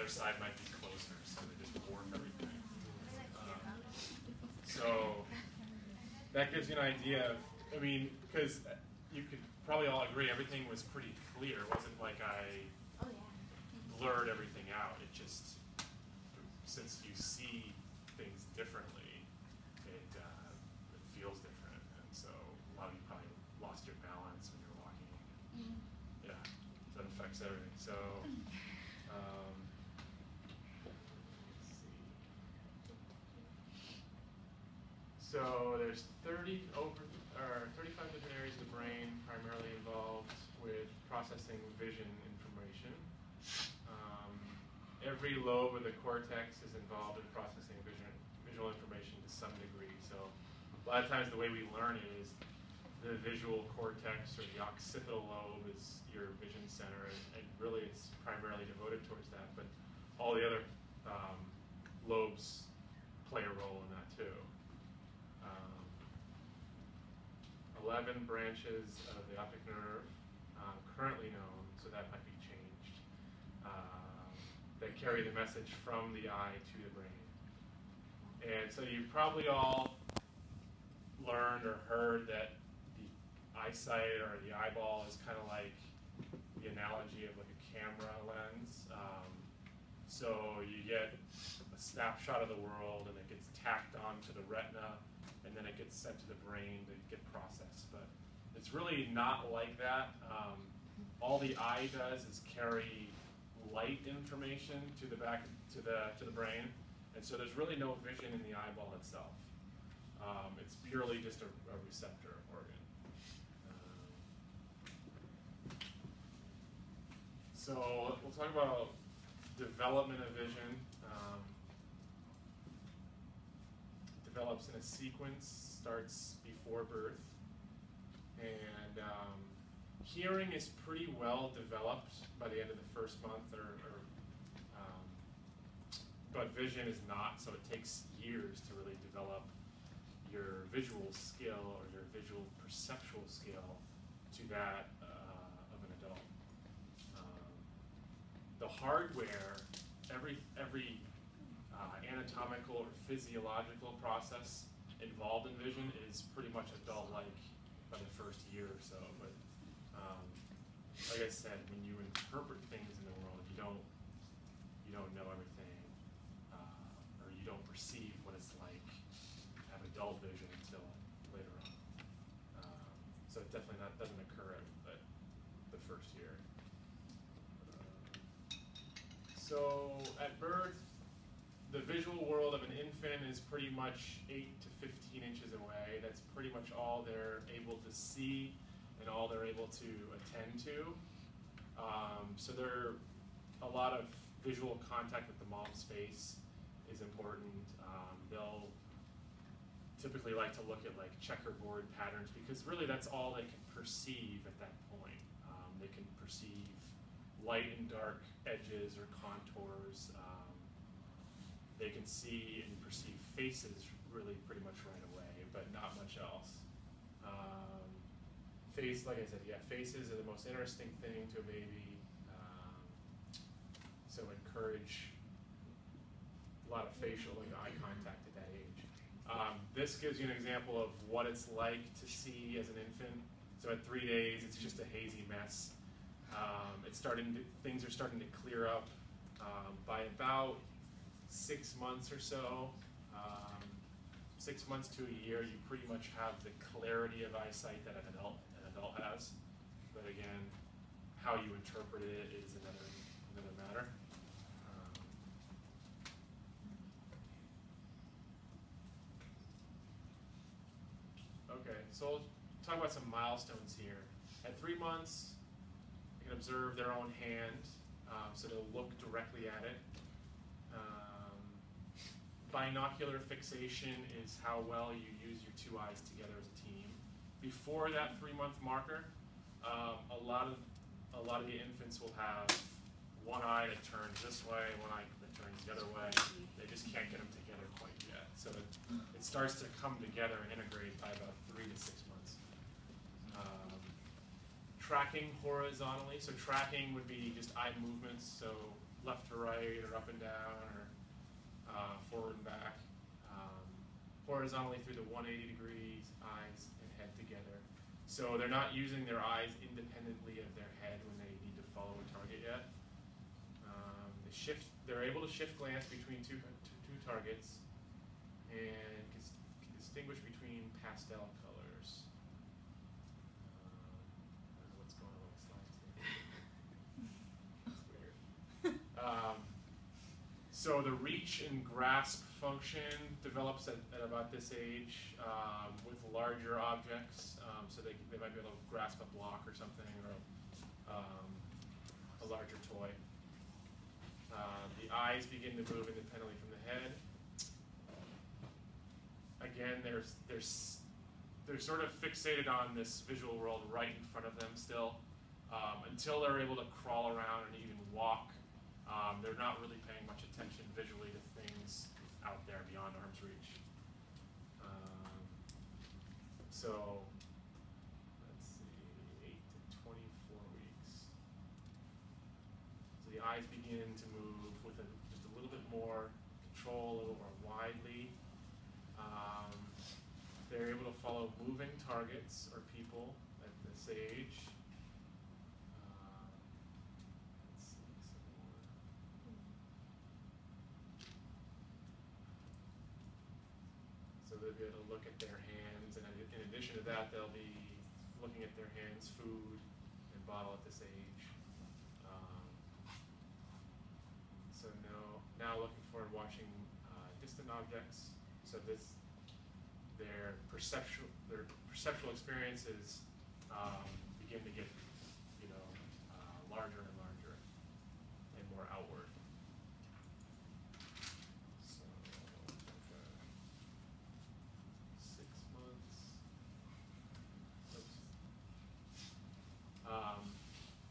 other side might be closer, so they just warp everything. So that gives you an idea of, I mean, because you could probably all agree everything was pretty clear. It wasn't like I blurred everything out. It just, since you see things differently, it feels different. And so a lot of you probably lost your balance when you were walking. Yeah, that affects everything. So, let's see. So there's 35 different areas of the brain primarily involved with processing vision information. Every lobe of the cortex is involved in processing visual information to some degree. So a lot of times the way we learn it is the visual cortex or the occipital lobe is your vision center, and really it's primarily devoted towards that. But all the other lobes play a role in that too. 11 branches of the optic nerve currently known, so that might be changed, that carry the message from the eye to the brain. And so you've probably all learned or heard that the eyesight or the eyeball is kind of like the analogy of like a camera lens. So you get a snapshot of the world and it gets tacked onto the retina, and then it gets sent to the brain to get processed. But it's really not like that. All the eye does is carry light information to the back to the brain, and so there's really no vision in the eyeball itself. It's purely just a receptor organ. So we'll talk about development of vision. Develops in a sequence, starts before birth, and hearing is pretty well developed by the end of the first month, but vision is not, so it takes years to really develop your visual skill or your visual perceptual skill to that of an adult. The hardware, every anatomical or physiological process involved in vision is pretty much adult-like by the first year or so. But like I said, when you interpret things in the world, you don't know everything, or you don't perceive what it's like to have adult vision until later on. So it definitely doesn't occur at the first year. So at birth, the visual world of an infant is pretty much 8 to 15 inches away. That's pretty much all they're able to see and all they're able to attend to. So a lot of visual contact with the mom's face is important. They'll typically like to look at like checkerboard patterns because really that's all they can perceive at that point. They can perceive light and dark edges or contours. They can see and perceive faces really pretty much right away, but not much else. Like I said, yeah, faces are the most interesting thing to a baby. So encourage a lot of facial and eye contact at that age. This gives you an example of what it's like to see as an infant. So at 3 days, it's just a hazy mess. Things are starting to clear up by about 6 months or so. 6 months to a year, you pretty much have the clarity of eyesight that an adult has. But again, how you interpret it is another matter. Okay, so we'll talk about some milestones here. At 3 months, you can observe their own hand, so they'll look directly at it. Binocular fixation is how well you use your 2 eyes together as a team. Before that 3-month marker, a lot of the infants will have one eye that turns this way, one eye that turns the other way. They just can't get them together quite yet. So it starts to come together and integrate by about 3 to 6 months. Tracking horizontally, so tracking would be just eye movements, so left to right. right or up and down or forward and back. Horizontally through the 180 degrees, eyes and head together. So they're not using their eyes independently of their head when they need to follow a target yet. They're able to shift glance between two targets and can distinguish between pastel colors. I don't know what's going on with my slides here. It's weird. So the reach and grasp function develops at about this age with larger objects. So they might be able to grasp a block or something, or a larger toy. The eyes begin to move independently from the head. Again, they're sort of fixated on this visual world right in front of them still. Until they're able to crawl around and even walk, they're not really paying much attention visually to things out there beyond arm's reach. So, let's see, 8 to 24 weeks. So the eyes begin to move with just a little bit more control, a little more widely. They're able to follow moving targets or people at this age. Let's see some more. So they'll be able to look at their hands, and in addition to that, they'll be looking at their hands, food, and bottle at this age. So now looking for and watching distant objects. So their perceptual experiences begin to get, larger and larger and more outward. So, 6 months. Oops.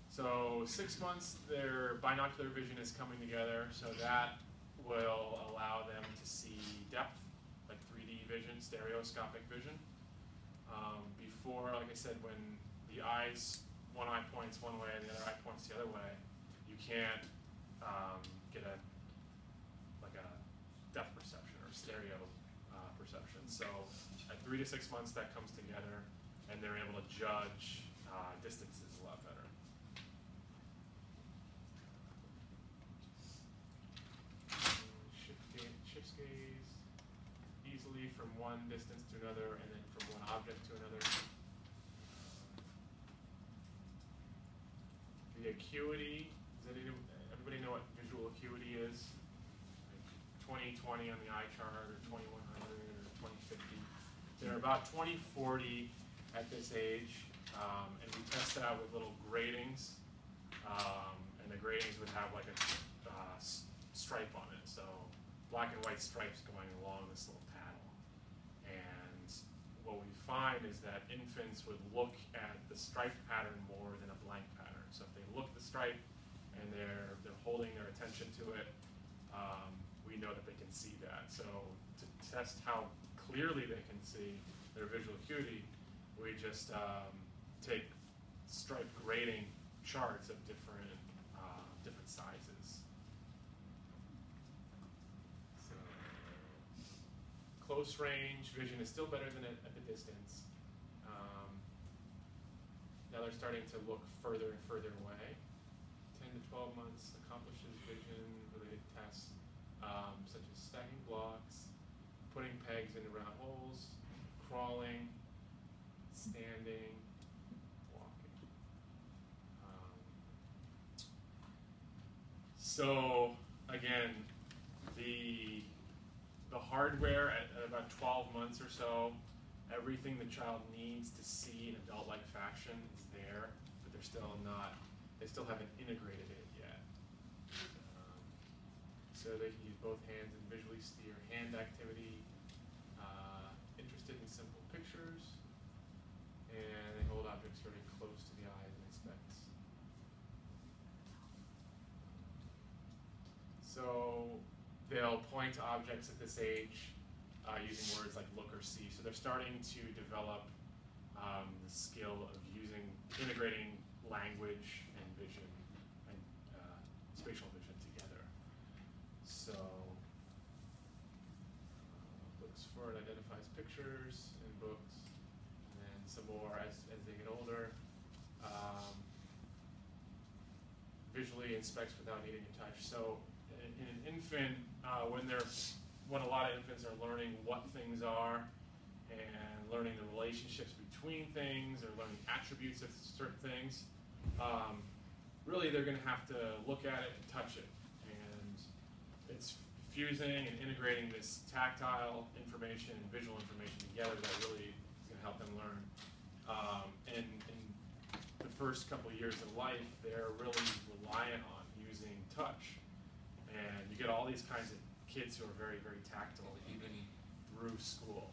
So 6 months, their binocular vision is coming together, so that will allow them to see depth, like 3D vision, stereoscopic vision. Before, like I said, when the one eye points one way and the other eye points the other way, you can't get a depth perception or stereo perception. So at 3 to 6 months, that comes together, and they're able to judge distances a lot better. Shifts gaze easily from one distance to another, and then from one object to another. The acuity, does everybody know what visual acuity is? Like 20/20 on the eye chart, or 2100, or 20/50. They're about 20/40 at this age, and we test it out with little gratings, and the gratings would have like a stripe on it, so black and white stripes going along this little paddle. And what we find is that infants would look at the stripe pattern more than a blank pattern. So if they look at the stripe and they're holding their attention to it, we know that they can see that. So to test how clearly they can see their visual acuity, we just take stripe grading charts of different sizes. So close range vision is still better than at the distance. Now they're starting to look further and further away. 10 to 12 months accomplishes vision-related tests, such as stacking blocks, putting pegs into round holes, crawling, standing, walking. So again, the hardware at about 12 months or so, everything the child needs to see in adult-like fashion is there, but they still haven't integrated it yet. So they can use both hands and visually steer hand activity, interested in simple pictures, and they hold objects very close to the eyes and inspect. So they'll point to objects at this age using words like look or see. So they're starting to develop the skill of integrating language and vision and spatial vision together. pictures and books, and then some more as they get older. Visually inspects without needing to touch. So in an infant, when a lot of infants are learning what things are and learning the relationships between things or learning attributes of certain things, really they're going to have to look at it and touch it. And it's fusing and integrating this tactile information and visual information together that really is going to help them learn. And in the first couple of years of life, they're really reliant on using touch. And you get all these kinds of kids who are very, very tactile, even through school.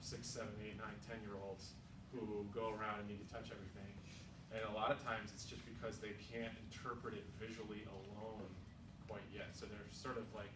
6, 7, 8, 9, 10-year-olds who go around and need to touch everything. And a lot of times it's just because they can't interpret it visually alone quite yet. So they're sort of like